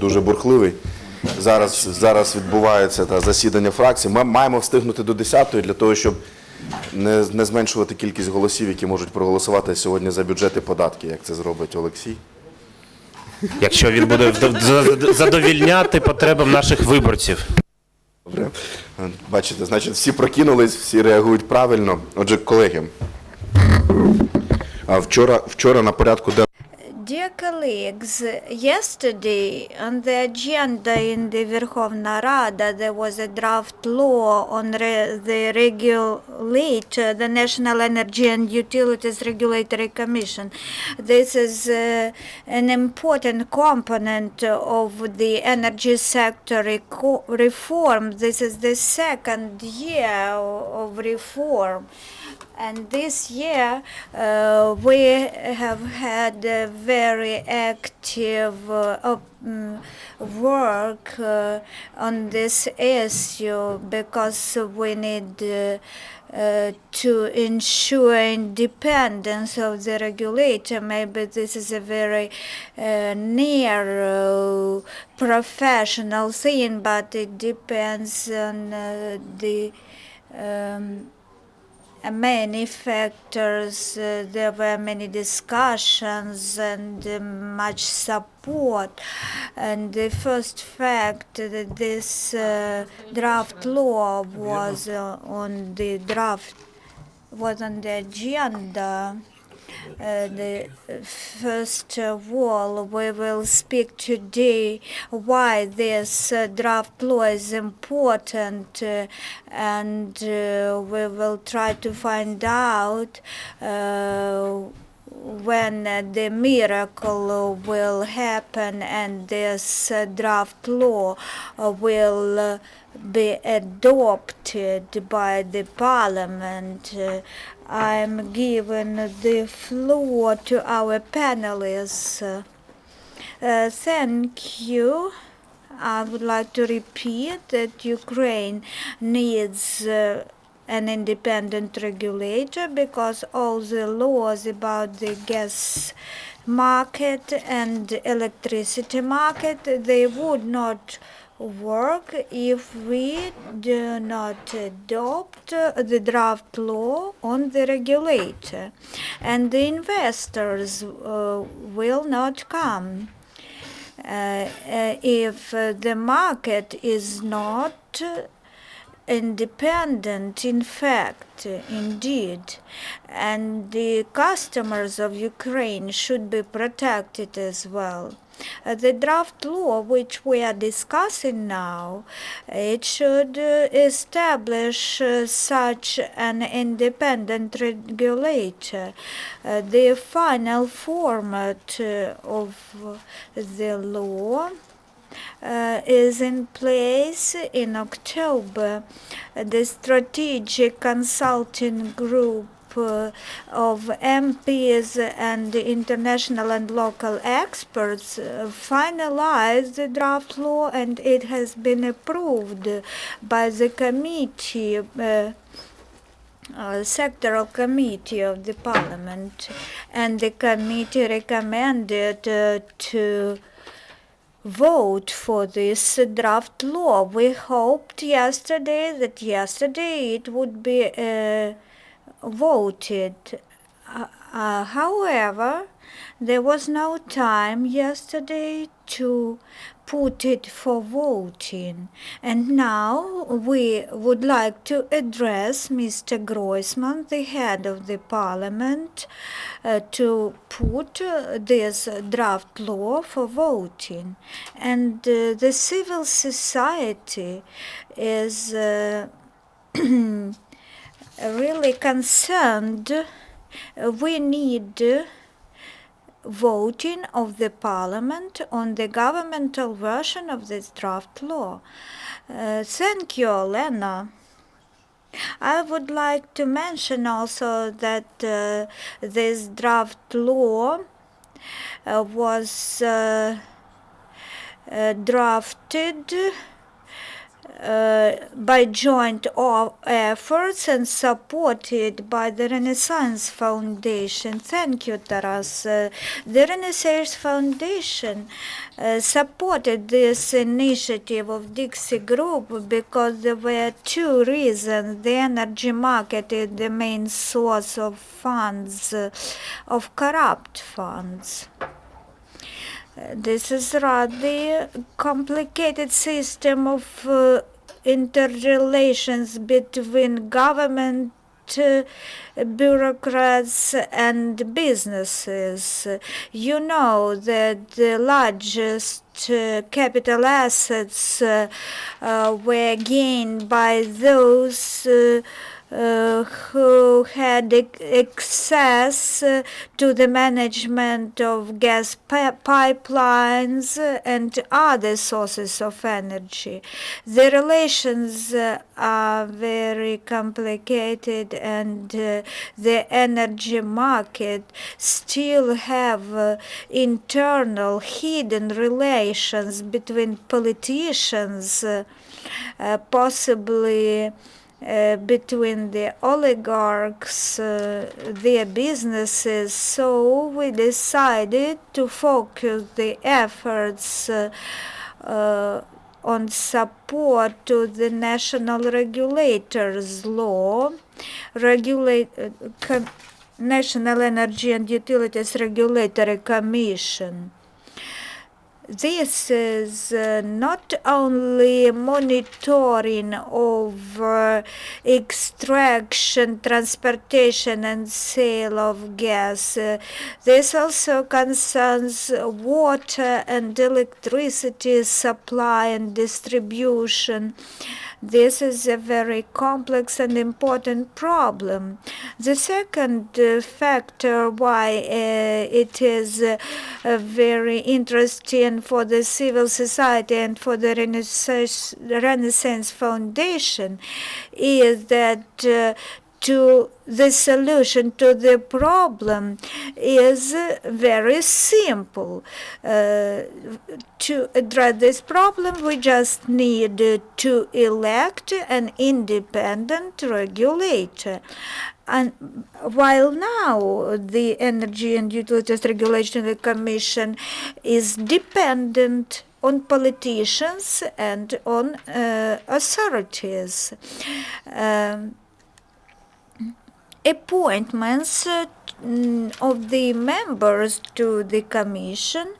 дуже бурхливий. Зараз відбувається засідання фракції. Ми маємо встигнути до 10-ї для того, щоб не зменшувати кількість голосів, які можуть проголосувати сьогодні за бюджет і податки, як це зробить Олексій. Якщо він буде задовільняти потребам наших виборців. Добре. Бачите, значить, всі прокинулись, всі реагують правильно. Отже, колеги, вчора на порядку денному. Dear colleagues, yesterday on the agenda in the Verkhovna Rada there was a draft law on the regulator, the National Energy and Utilities Regulatory Commission. This is an important component of the energy sector reform. This is the second year of reform. And this year we have had a very active work on this issue because we need to ensure independence of the regulator. Maybe this is a very narrow professional thing, but it depends on the many factors. There were many discussions and much support. And the first fact that this draft law was on the agenda. First of all, we will speak today why this draft law is important, and we will try to find out when the miracle will happen and this draft law will be adopted by the parliament. I'm giving the floor to our panelists. Thank you. I would like to repeat that Ukraine needs an independent regulator because all the laws about the gas market and electricity market, they would not work if we do not adopt the draft law on the regulator, and the investors will not come if the market is not independent, in fact, indeed, and the customers of Ukraine should be protected as well. The draft law which we are discussing now, it should establish such an independent regulator. The final format of the law is in place in October. The strategic consulting group of MPs and international and local experts finalized the draft law, and it has been approved by the committee, sectoral committee of the parliament, and the committee recommended to vote for this draft law. We hoped yesterday it would be voted. However, there was no time yesterday to put it for voting. And now we would like to address Mr. Groisman, the head of the parliament, to put this draft law for voting. And the civil society is really concerned. We need voting of the parliament on the governmental version of this draft law. Thank you, Alyona. I would like to mention also that this draft law was drafted by joint efforts and supported by the Renaissance Foundation. Thank you, Taras. The Renaissance Foundation supported this initiative of Dixie Group because there were two reasons. The energy market is the main source of funds, of corrupt funds. This is rather complicated system of interrelations between government bureaucrats and businesses. You know that the largest capital assets were gained by those who had access to the management of gas pipelines and other sources of energy. The relations are very complicated, and the energy market still have internal hidden relations between politicians, possibly between the oligarchs, their businesses. So we decided to focus the efforts on support to the national regulators law, National Energy and Utilities Regulatory Commission. This is not only monitoring of extraction, transportation and sale of gas. This also concerns water and electricity supply and distribution. This is a very complex and important problem. The second factor why it is very interesting for the civil society and for the Renaissance Foundation is that the solution to the problem is very simple. To address this problem, we just need to elect an independent regulator. And while now the Energy and Utilities Regulatory Commission is dependent on politicians and on authorities. Appointments of the members to the commission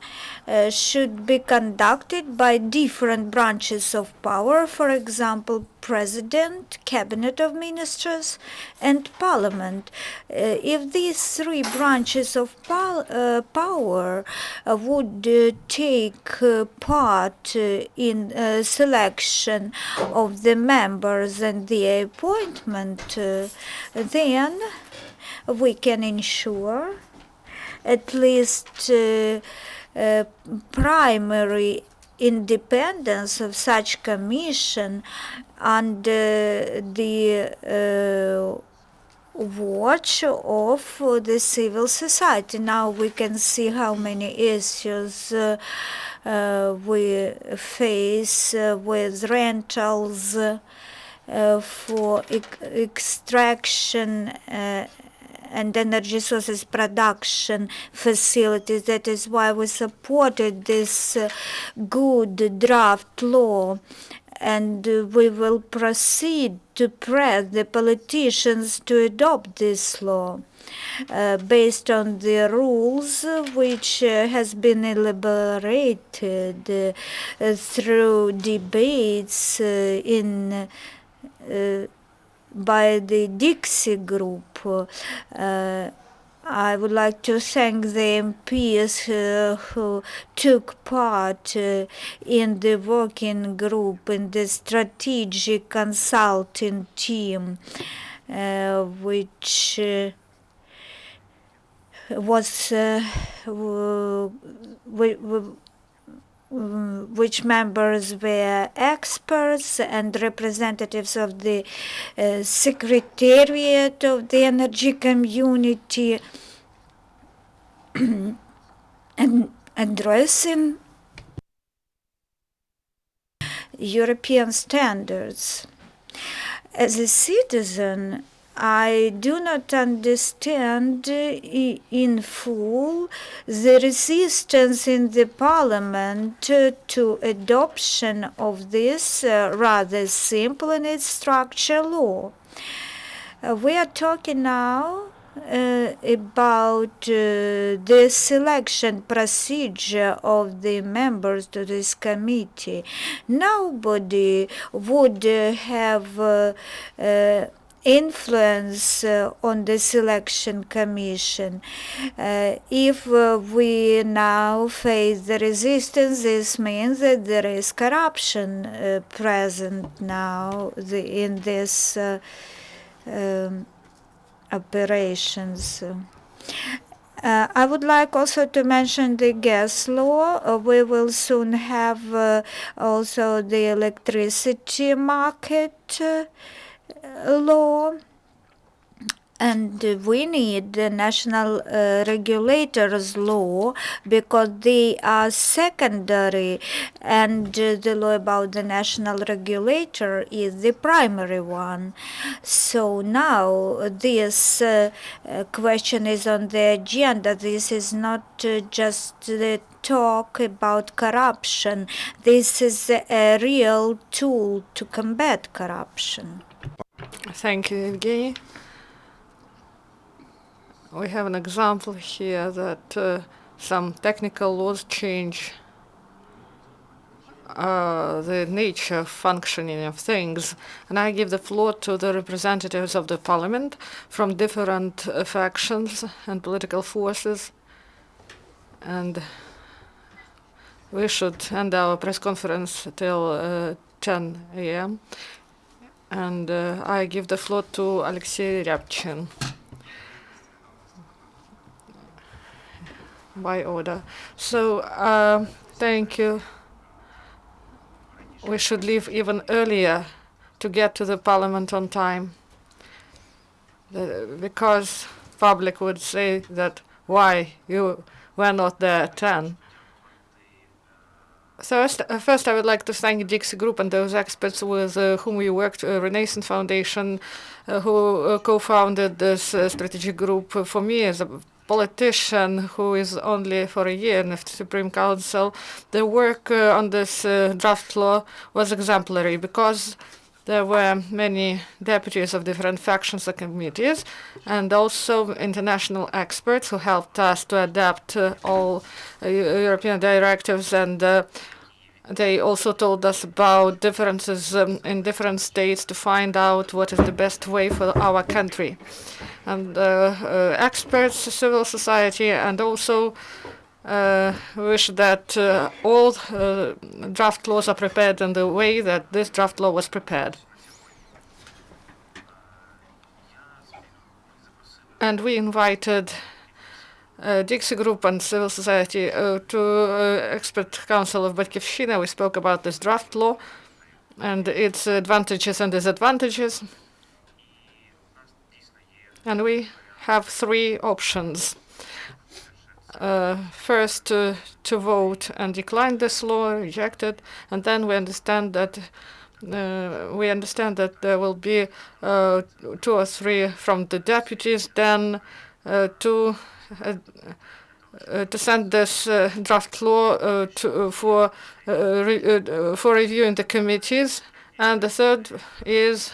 should be conducted by different branches of power, for example, President, Cabinet of Ministers, and Parliament. If these three branches of power would take part in selection of the members and the appointment, then we can ensure at least primary independence of such commission under the watch of the civil society. Now we can see how many issues we face with rentals for extraction and energy sources production facilities. That is why we supported this good draft law, and we will proceed to press the politicians to adopt this law based on the rules which has been elaborated through debates by the Dixie Group. I would like to thank the MPs who took part in the working group, in the strategic consulting team, which was which members were experts and representatives of the Secretariat of the Energy Community, and addressing European standards. As a citizen, I do not understand in full the resistance in the parliament to adoption of this rather simple in its structure law. We are talking now about the selection procedure of the members to this committee. Nobody would have influence on the selection commission. If we now face the resistance, this means that there is corruption present now in this operations. I would like also to mention the gas law. We will soon have also the electricity market law. And we need the national regulators law because they are secondary, and the law about the national regulator is the primary one. So now this question is on the agenda. This is not just the talk about corruption. This is a real tool to combat corruption. Thank you, Evgeny. We have an example here that some technical laws change the nature, functioning of things. And I give the floor to the representatives of the parliament from different factions and political forces. And we should end our press conference till 10 a.m. And I give the floor to Oleksiy Ryabchyn. By order. So, thank you. We should leave even earlier to get to the parliament on time. Because public would say that why you were not there at 10. So first I would like to thank Dixie Group and those experts with whom we worked, Renaissance Foundation, who co-founded this strategic group. For me, as a politician who is only for a year in the Supreme Council, the work on this draft law was exemplary because there were many deputies of different factions and committees, and also international experts who helped us to adapt all European directives, and they also told us about differences in different states to find out what is the best way for our country. And experts, civil society, and also wish that all draft laws are prepared in the way that this draft law was prepared. And we invited Dixie Group and civil society to expert council of Batkivshyna. We spoke about this draft law and its advantages and disadvantages. And we have three options. First, to vote and decline this law, reject it, and then we understand that there will be 2 or 3 from the deputies, then to send this draft law for review in the committees, and the third is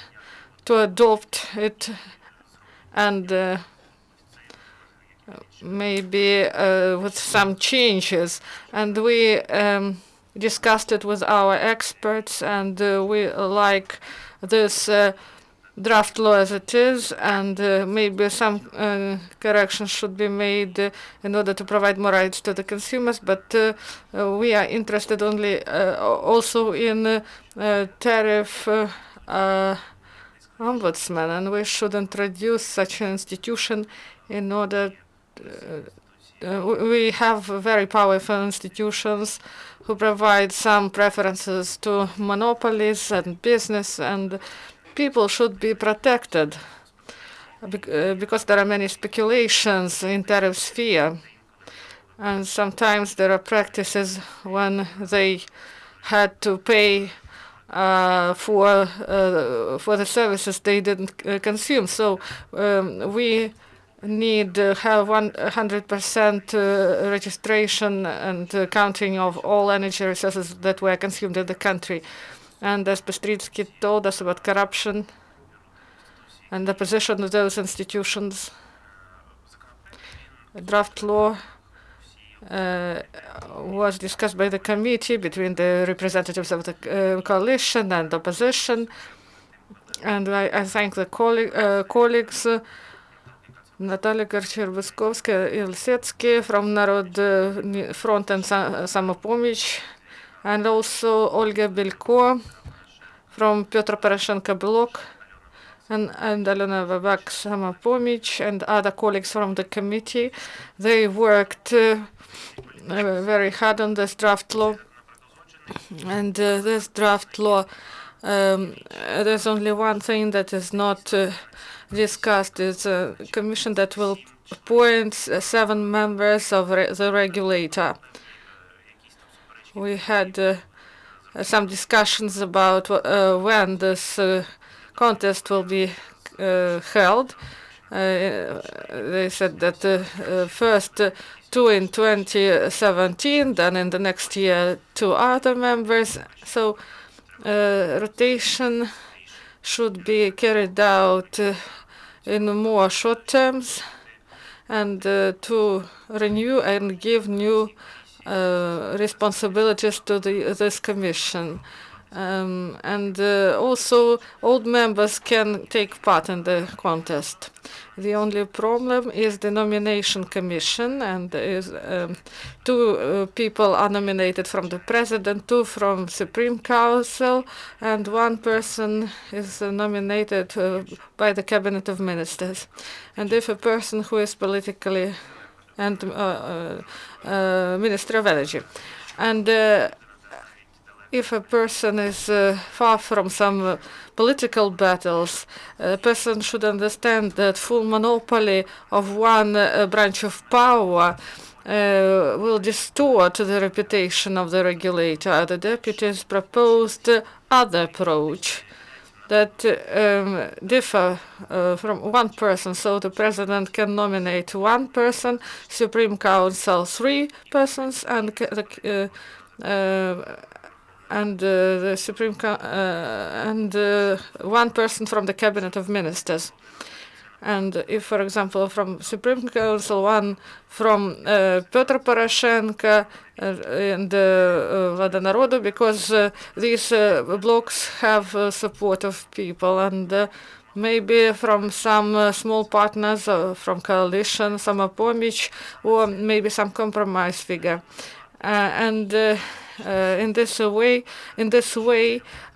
to adopt it and maybe with some changes. And we discussed it with our experts, and we like this draft law as it is, and maybe some corrections should be made in order to provide more rights to the consumers. But we are interested only also in tariff ombudsman, and we should introduce such an institution in order we have very powerful institutions who provide some preferences to monopolies and business, and people should be protected because there are many speculations in tariff sphere, and sometimes there are practices when they had to pay for the services they didn't consume. So we need to have 100% registration and counting of all energy resources that were consumed in the country. And as Pidlesetskyi told us about corruption and the position of those institutions, a draft law was discussed by the committee between the representatives of the coalition and opposition. And I thank the colleagues, Natalia Katser-Buchkovska from Narodnyi Front and Samopomich, and also Olga Belkova from Poroshenko bloc, and Alyona Babak, Samopomich, and other colleagues from the committee. They worked very hard on this draft law. And this draft law, there's only one thing that is not discussed. It's a commission that will appoint 7 members of the regulator. We had some discussions about when this contest will be held. They said that first 2 in 2017, then in the next year 2 other members. So rotation should be carried out in more short terms, and to renew and give new responsibilities to this commission. And also old members can take part in the contest. The only problem is the nomination commission, and is 2 people are nominated from the president, 2 from Supreme Council, and 1 person is nominated by the cabinet of ministers. And if a person who is politically and Ministry of Energy, and if a person is far from some political battles, a person should understand that full monopoly of one branch of power will distort the reputation of the regulator. The deputies proposed other approach that differ from one person. So the president can nominate 1 person, Supreme Council 3 persons, and the Supreme and 1 person from the cabinet of ministers. And if, for example, from Supreme Council, 1 from Poroshenko and Vlada Narodu, because these blocs have support of people, and maybe from some small partners from coalition, Samopomich, or maybe some compromise figure. In this way,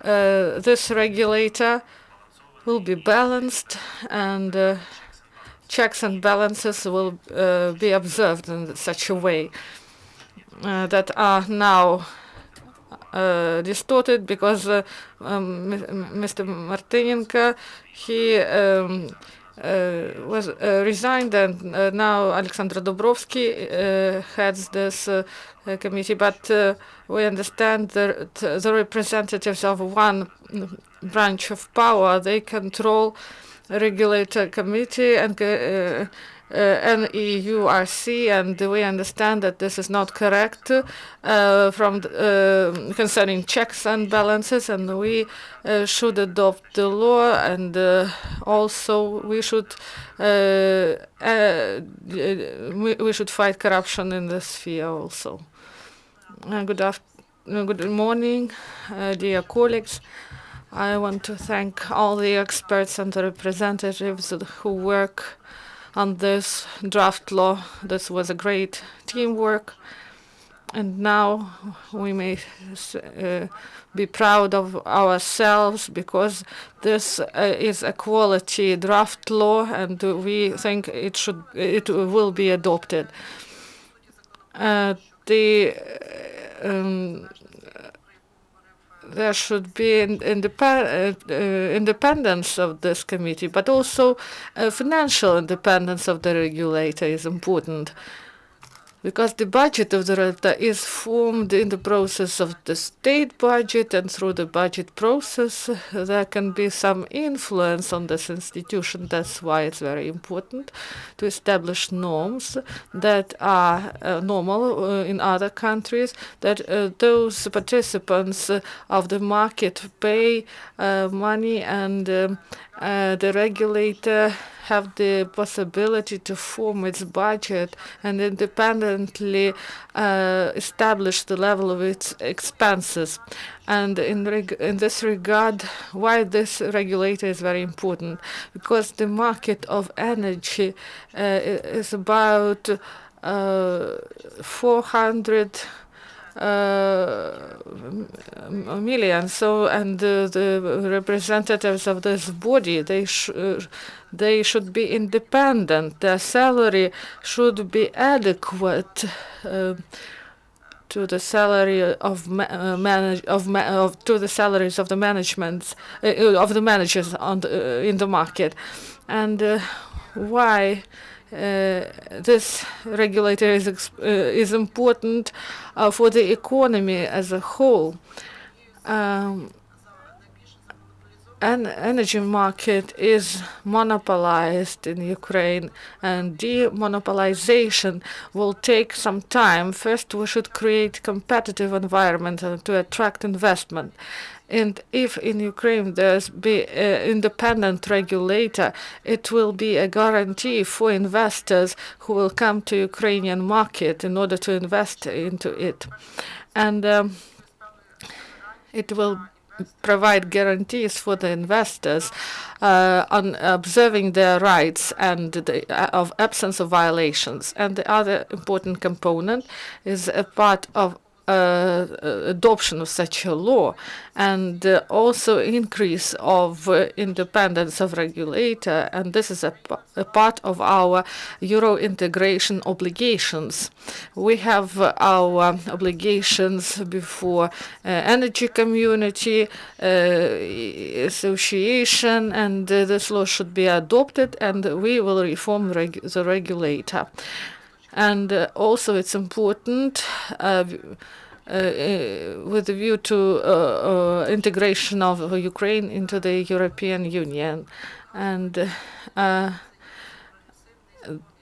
this regulator will be balanced, and checks and balances will be observed in such a way that are now distorted because Mr. Martynenko, he was resigned, and now Oleksandr Dombrovskyi heads this committee. But we understand that the representatives of one branch of power, they control regulator committee and NEURC, and we understand that this is not correct from concerning checks and balances, and we should adopt the law, and also we should fight corruption in this sphere also. Good morning, dear colleagues. I want to thank all the experts and the representatives who work on this draft law. This was a great teamwork, and now we may be proud of ourselves because this is a quality draft law, and we think it will be adopted. There should be independence of this committee, but also financial independence of the regulator is important. because the budget of the Rada is formed in the process of the state budget, and through the budget process there can be some influence on this institution. That's why it's very important to establish norms that are normal in other countries, that those participants of the market pay money, and the regulator have the possibility to form its budget and independently establish the level of its expenses. And in this regard, why this regulator is very important? Because the market of energy is about 400 million. So, and the representatives of this body, they should be independent. Their salary should be adequate to the salary of to the salaries of the managements of the managers on in the market. And why this regulator is important for the economy as a whole. An energy market is monopolized in Ukraine, and demonopolization will take some time. First, we should create competitive environment to attract investment. And if in Ukraine there's be an independent regulator, it will be a guarantee for investors who will come to Ukrainian market in order to invest into it. And it will provide guarantees for the investors on observing their rights and of absence of violations. And the other important component is a part of adoption of such a law, and also increase of independence of regulator, and this is a part of our Euro integration obligations. We have our obligations before energy community, association, and this law should be adopted, and we will reform the regulator. And also it's important with a view to integration of Ukraine into the European Union. And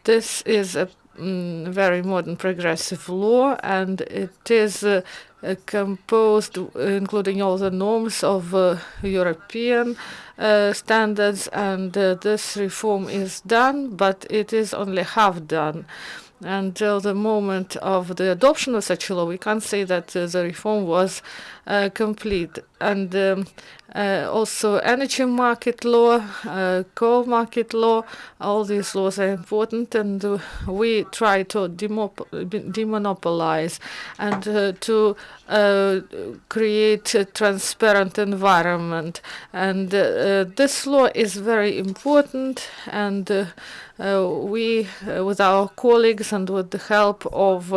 this is a very modern progressive law, and it is composed, including all the norms of European standards, and this reform is done, but it is only half done. Until the moment of the adoption of such a law, we can't say that the reform was complete. And also energy market law, coal market law, all these laws are important, and we try to demonopolize and to create a transparent environment. And this law is very important, and we, with our colleagues and with the help of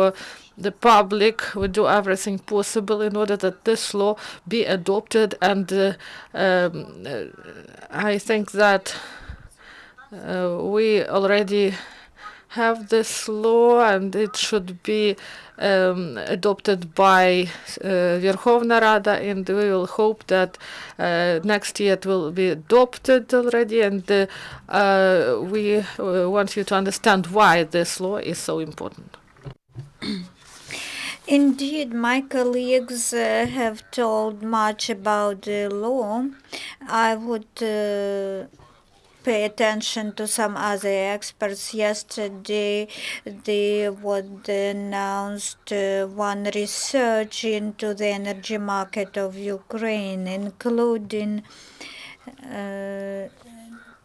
the public, we do everything possible in order that this law be adopted. And I think that we already have this law, and it should be adopted by Verkhovna Rada, and we will hope that next year it will be adopted already. And we want you to understand why this law is so important. Indeed, my colleagues have told much about the law. I would pay attention to some other experts. Yesterday, they announced one research into the energy market of Ukraine, including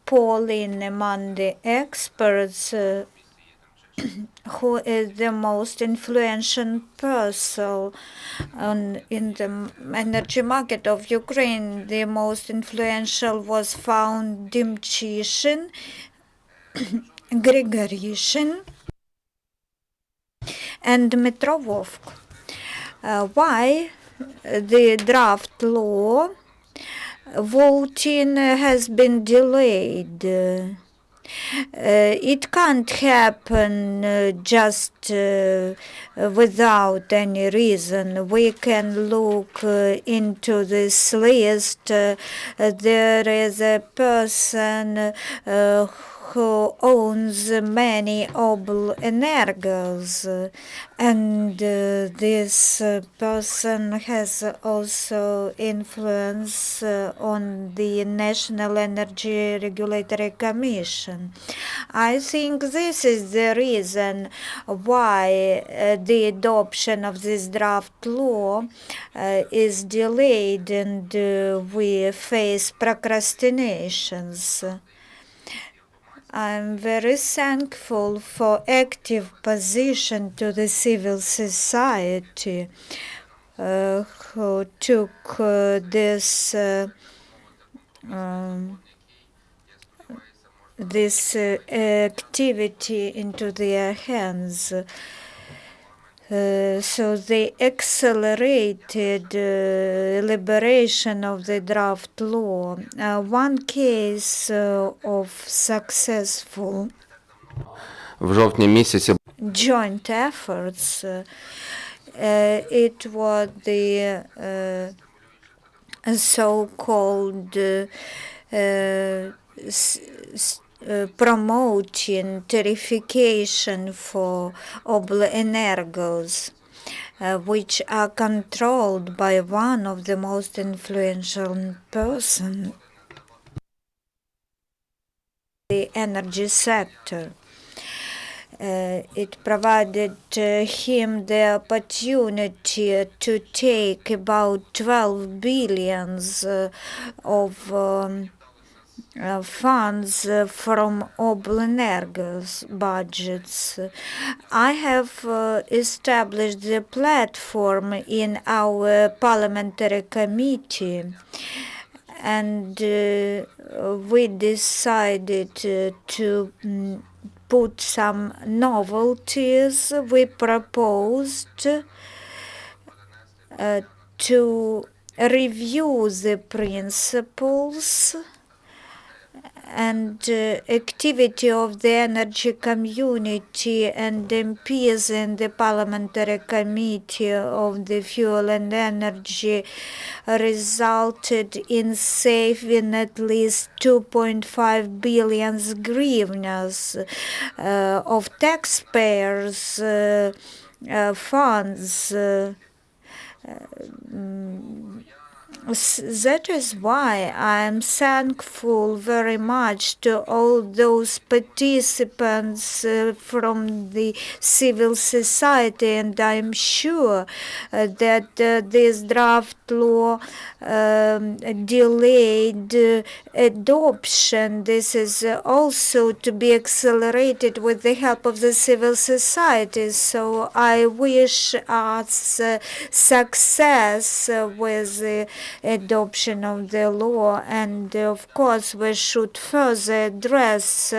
polling among the experts who is the most influential person in the energy market of Ukraine. The most influential was found Dmytro Grigoryshin and Dmytro Vovk. Why the draft law voting has been delayed? It can't happen just without any reason. We can look into this list. There is a person who owns many Oblenergos, and this person has also influence on the National Energy Regulatory Commission. I think this is the reason why the adoption of this draft law is delayed, and we face procrastinations. I'm very thankful for active position to the civil society who took this activity into their hands. So they accelerated elaboration of the draft law. One case of successful В жовтні місяці joint efforts, it was the so-called promoting tariffication for Oblenergos, which are controlled by one of the most influential person in the energy sector. It provided him the opportunity to take about 12 billions of funds from Oblenergo's budgets. I have established the platform in our parliamentary committee, and we decided to put some novelties. We proposed to review the principles and activity of the energy community and MPs in the parliamentary committee of the fuel and energy resulted in saving at least 2.5 billion hryvnias of taxpayers' funds. That is why I'm thankful very much to all those participants from the civil society, and I'm sure that this draft law delayed adoption. This is also to be accelerated with the help of the civil society. So I wish us success with the adoption of the law, and of course we should further address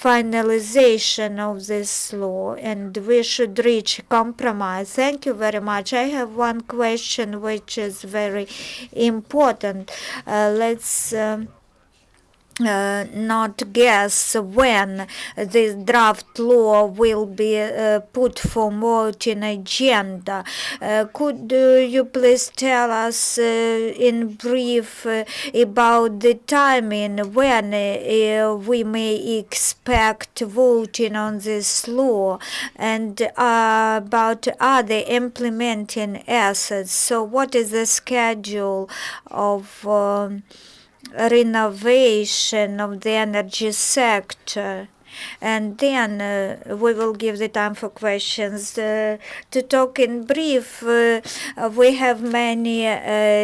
finalization of this law, and we should reach a compromise. Thank you very much. I have one question which is very important. Let's not guess when this draft law will be put for voting agenda. Could you please tell us in brief about the timing when we may expect voting on this law, and about other implementing assets? So what is the schedule of renovation of the energy sector? And then we will give the time for questions. To talk in brief, we have many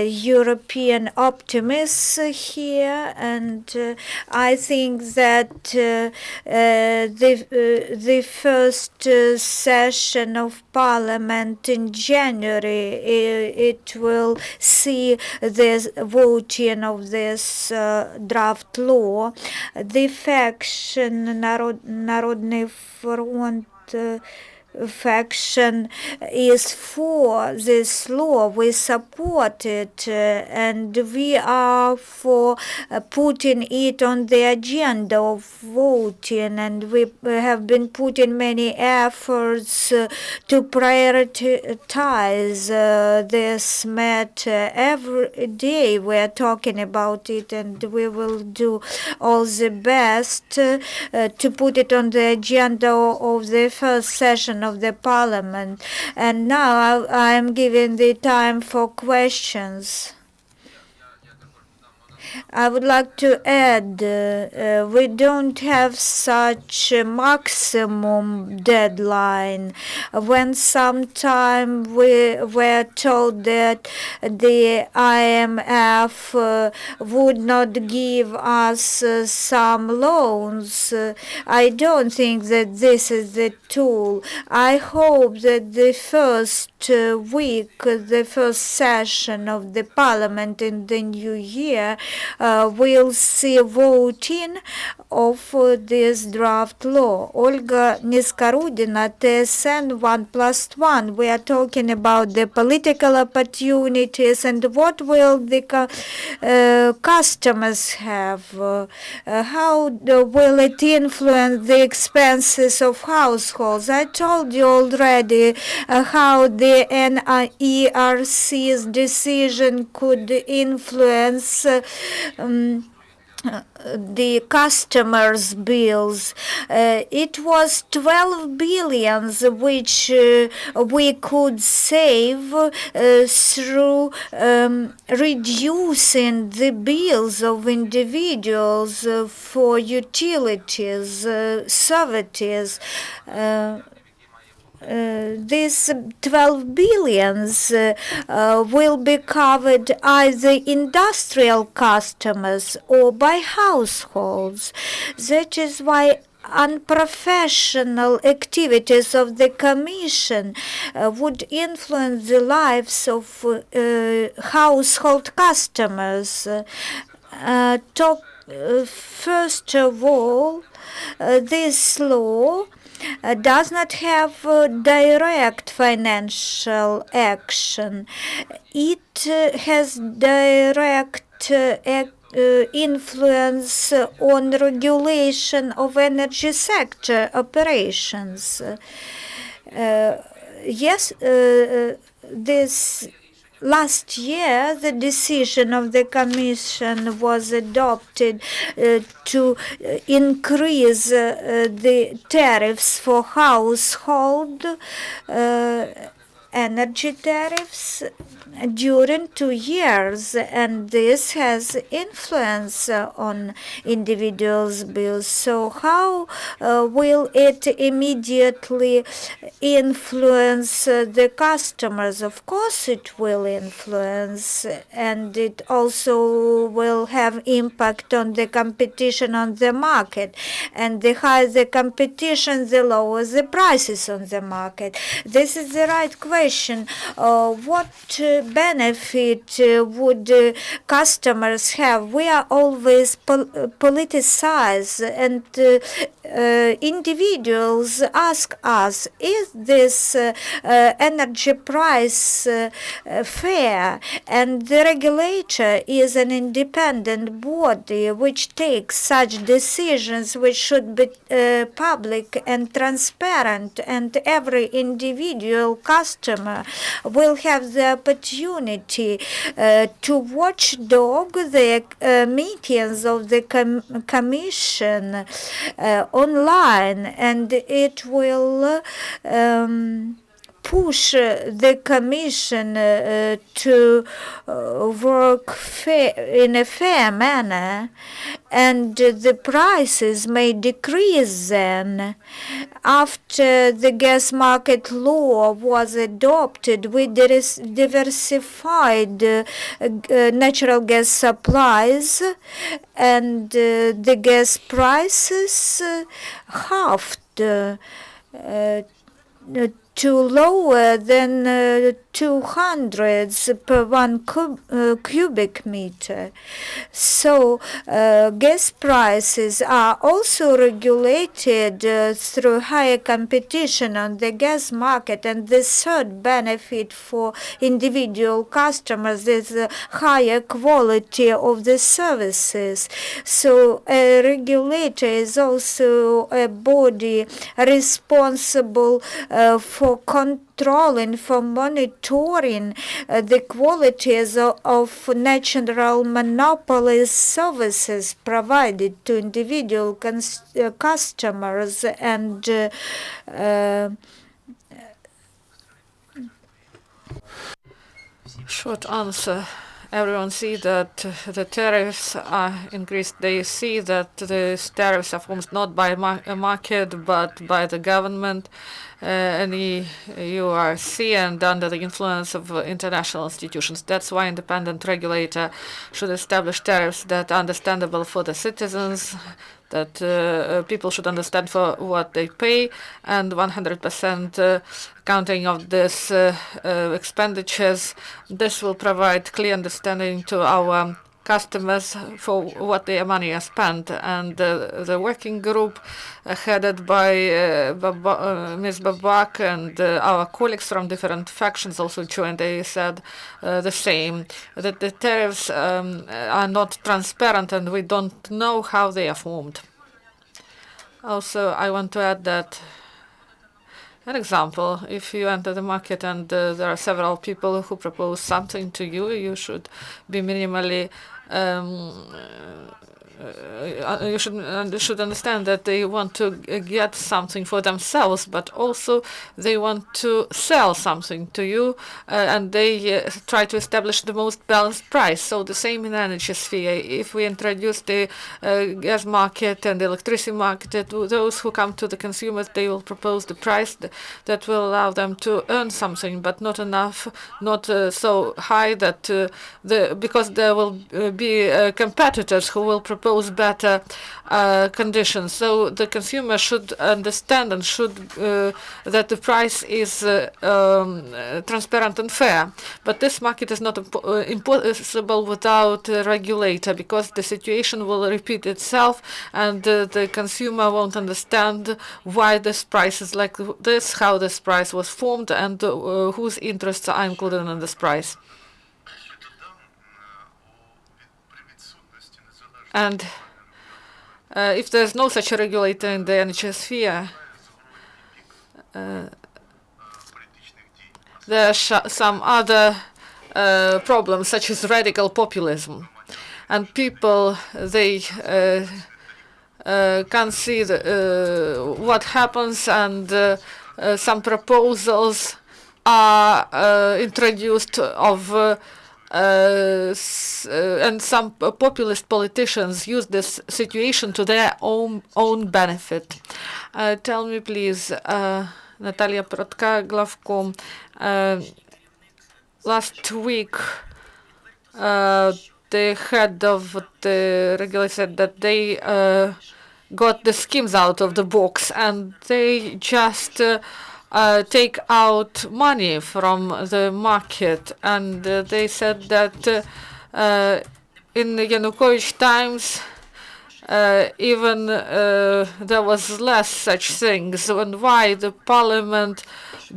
European optimists here, and I think that the first session of Parliament in January, it will see the voting of this draft law. The faction Народний front faction is for this law. We support it, and we are for putting it on the agenda of voting, and we have been putting many efforts to prioritize this matter. Every day we are talking about it, and we will do all the best to put it on the agenda of the first session of the parliament. And now I am giving the time for questions. I would like to add, we don't have such a maximum deadline. When sometime we were told that the IMF would not give us some loans, I don't think that this is the tool. I hope that the first week, the first session of the parliament in the new year, we'll see voting of this draft law. Olga Niskarudina, TSN 1+1. We are talking about the political opportunities and what will the customers have. How will it influence the expenses of households? I told you already how the NKREKP's decision could influence the customers' bills. It was 12 billions which we could save through reducing the bills of individuals for utilities, services. These 12 billions will be covered either industrial customers or by households. That is why unprofessional activities of the Commission would influence the lives of household customers. First of all, this law does not have direct financial action. It has direct influence on regulation of energy sector operations. This last year, the decision of the Commission was adopted to increase the tariffs for household energy tariffs during 2 years, and this has influence on individuals' bills. So how will it immediately influence the customers? Of course it will influence, and it also will have impact on the competition on the market. And the higher the competition, the lower the prices on the market. This is the right question. What benefit would customers have? We are always politicized, and individuals ask us, is this energy price fair? And the regulator is an independent body which takes such decisions, which should be public and transparent, and every individual customer will have the opportunity to watchdog the meetings of the Commission online, and it will push the Commission to work in a fair manner, and the prices may decrease then. After the gas market law was adopted, we diversified natural gas supplies, and the gas prices halved to lower than 200 per 1 cubic meter. So gas prices are also regulated through higher competition on the gas market, and the third benefit for individual customers is higher quality of the services. So a regulator is also a body responsible for controlling, for monitoring the qualities of natural monopoly services provided to individual customers. And Short answer. Everyone see that the tariffs are increased. They see that the tariffs are formed not by a market but by the government and the URC and under the influence of international institutions. That's why independent regulator should establish tariffs that are understandable for the citizens, that people should understand for what they pay, and 100% counting of this expenditures. This will provide clear understanding to our customers for what their money is spent. And the working group headed by Ms. Babak and our colleagues from different factions also joined. They said the same, that the tariffs are not transparent and we don't know how they are formed. Also, I want to add that an example, if you enter the market and there are several people who propose something to you, you should be minimally you should understand that they want to get something for themselves, but also they want to sell something to you, and they try to establish the most balanced price. So the same in energy sphere. If we introduce the gas market and the electricity market, those who come to the consumers, they will propose the price that will allow them to earn something, but not enough, not so high that because there will be competitors who will propose better conditions. So the consumer should understand and should that the price is transparent and fair. But this market is not impossible without a regulator, because the situation will repeat itself and the consumer won't understand why this price is like this, how this price was formed, and whose interests are included in this price. And if there's no such a regulator in the energy sphere, there are some other problems, such as radical populism. And people, they can't see what happens, and some proposals are introduced of and some populist politicians use this situation to their own benefit. Tell me, please, Natalia Glavko, last week the head of the regulator said that they got the schemes out of the box and they just take out money from the market, and they said that in Yanukovych times even there was less such things. And why the parliament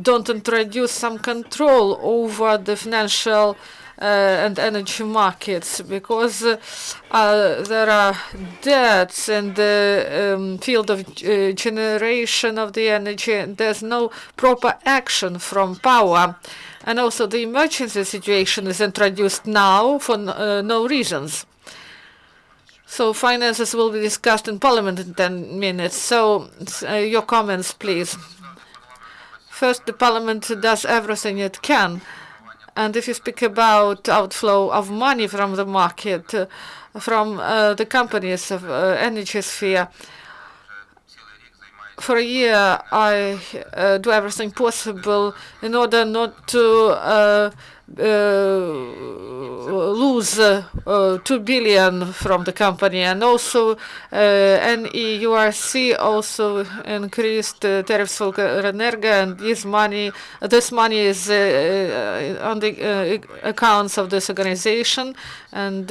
don't introduce some control over the financial and energy markets, because there are debts in the field of generation of the energy, and there's no proper action from power. And also the emergency situation is introduced now for no reasons. So finances will be discussed in Parliament in 10 minutes. So your comments, please. First, the Parliament does everything it can. And if you speak about outflow of money from the market, from the companies of energy sphere, for a year, I do everything possible in order not to lose 2 billion from the company, and also NEURC also increased tariffs for Energa, and this money is on the accounts of this organization, and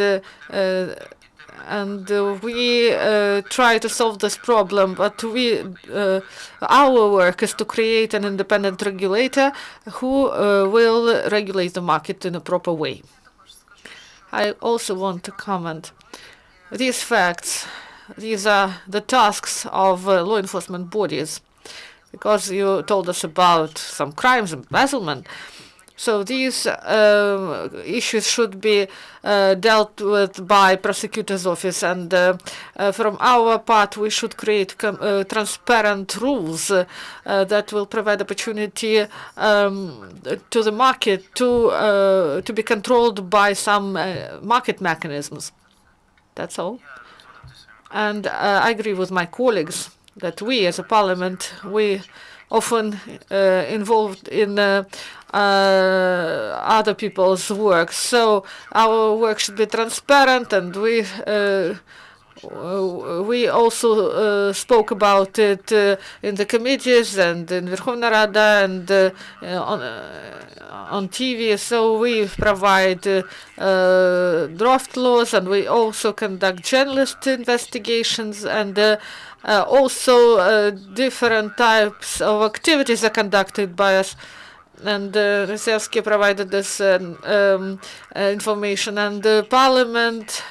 we try to solve this problem, but our work is to create an independent regulator who will regulate the market in a proper way. I also want to comment. These facts, these are the tasks of law enforcement bodies, because you told us about some crimes, embezzlement. So these issues should be dealt with by prosecutor's office, and from our part we should create transparent rules that will provide opportunity to the market to be controlled by some market mechanisms. That's all. And I agree with my colleagues that we as a parliament, we often involved in other people's work. So our work should be transparent, and we also spoke about it in the committees and in Verkhovna Rada and on TV. So we provide draft laws, and we also conduct journalist investigations, and also different types of activities are conducted by us. And Rezervsky provided this information, and the parliament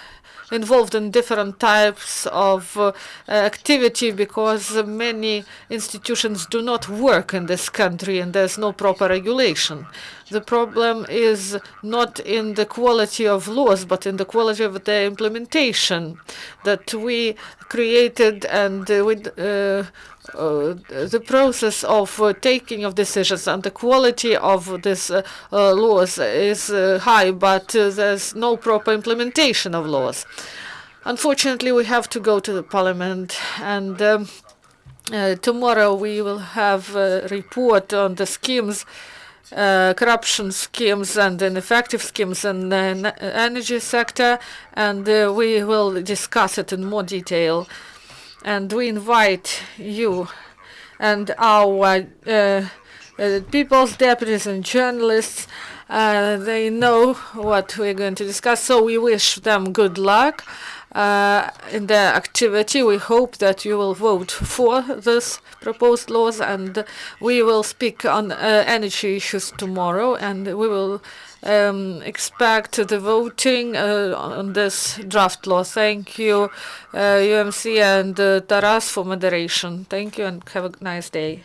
involved in different types of activity, because many institutions do not work in this country and there's no proper regulation. The problem is not in the quality of laws, but in the quality of their implementation that we created, and the process of taking of decisions and the quality of these laws is high, but there's no proper implementation of laws. Unfortunately, we have to go to the parliament, and tomorrow we will have a report on the schemes, corruption schemes and ineffective schemes in the energy sector, and we will discuss it in more detail. And we invite you and our people's deputies and journalists. They know what we're going to discuss, so we wish them good luck in their activity. We hope that you will vote for this proposed laws, and we will speak on energy issues tomorrow, and we will expect the voting on this draft law. Thank you, UMC and Taras, for moderation. Thank you, and have a nice day.